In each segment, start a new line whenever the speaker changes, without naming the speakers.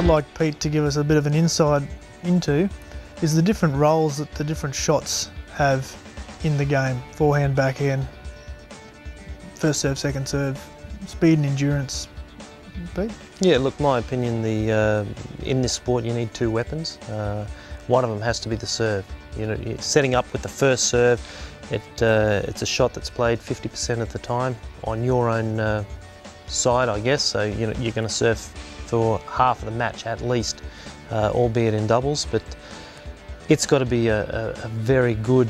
I'd like Pete to give us a bit of an insight into is the different roles that the different shots have in the game. Forehand, backhand, first serve, second serve, speed and endurance. Pete?
Yeah, look, my opinion, in this sport you need two weapons. One of them has to be the serve. You know, setting up with the first serve, it's a shot that's played 50% of the time on your own side, I guess. So you know, you're going to serve for half of the match at least, albeit in doubles. But it's got to be a very good,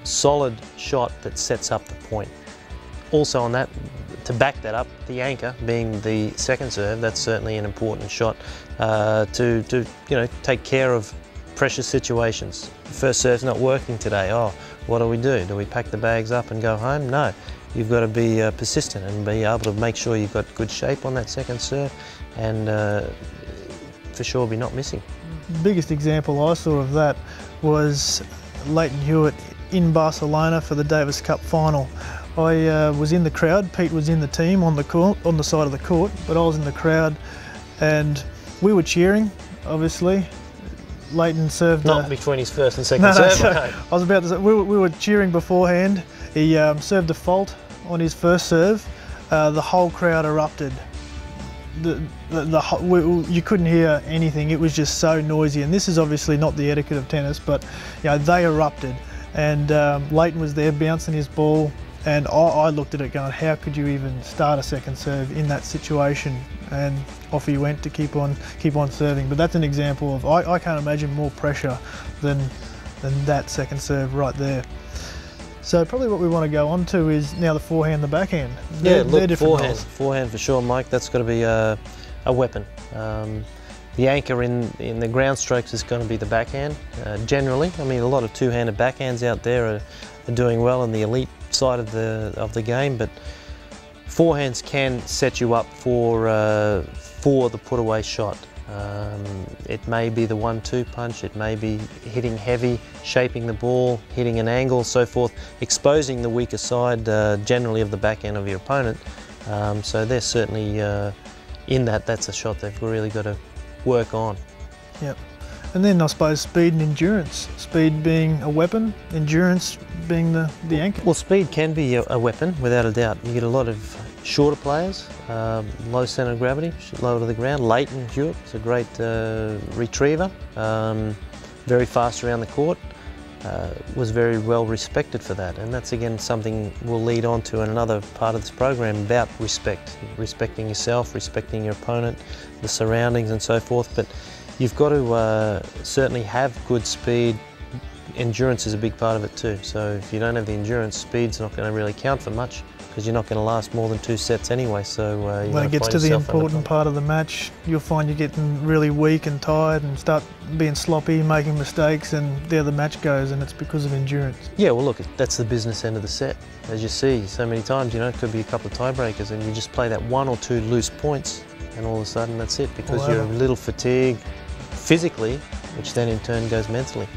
solid shot that sets up the point. Also on that, to back that up, the anchor being the second serve, that's certainly an important shot to you know, take care of pressure situations. First serve's not working today. Oh, what do we do? Do we pack the bags up and go home? No. You've got to be persistent and be able to make sure you've got good shape on that second serve and for sure be not missing.
The biggest example I saw of that was Lleyton Hewitt in Barcelona for the Davis Cup final. I was in the crowd, Pete was in the team on the court, on the side of the court, but I was in the crowd and we were cheering, obviously. Lleyton served...
Not between his first and second serve?
No. I was about to say, we were cheering beforehand. He served a fault on his first serve. The whole crowd erupted. You couldn't hear anything. It was just so noisy. And this is obviously not the etiquette of tennis, but you know, they erupted. And Lleyton was there bouncing his ball. And I looked at it going, how could you even start a second serve in that situation? And off he went to keep on serving. But that's an example of, I can't imagine more pressure than that second serve right there. So probably what we want to go on to is now the forehand, the backhand.
They're different forehand for sure, Mike. That's got to be a weapon. The anchor in the ground strokes is going to be the backhand, generally. I mean, a lot of two-handed backhands out there are doing well in the elite side of the game, but forehands can set you up for the put-away shot. It may be the 1-2 punch, it may be hitting heavy, shaping the ball, hitting an angle, so forth, exposing the weaker side generally of the backhand of your opponent. So they're certainly in that's a shot they've really got to work on. Yep.
And then I suppose speed and endurance. Speed being a weapon, endurance being the anchor.
Well, speed can be a weapon without a doubt. You get a lot of shorter players, low centre of gravity, lower to the ground. Lleyton Hewitt is a great retriever, very fast around the court, was very well respected for that. And that's again something we'll lead on to in another part of this program about respect, respecting yourself, respecting your opponent, the surroundings and so forth. But you've got to certainly have good speed. Endurance is a big part of it too. So if you don't have the endurance, speed's not going to really count for much because you're not going to last more than 2 sets anyway. So
when it gets to the important part of the match, you'll find you're getting really weak and tired and start being sloppy, making mistakes, and there the match goes, and it's because of endurance.
Yeah, well look, that's the business end of the set. As you see so many times, you know, it could be a couple of tiebreakers and you just play that 1 or 2 loose points and all of a sudden that's it because you're a little fatigued physically, which then in turn goes mentally.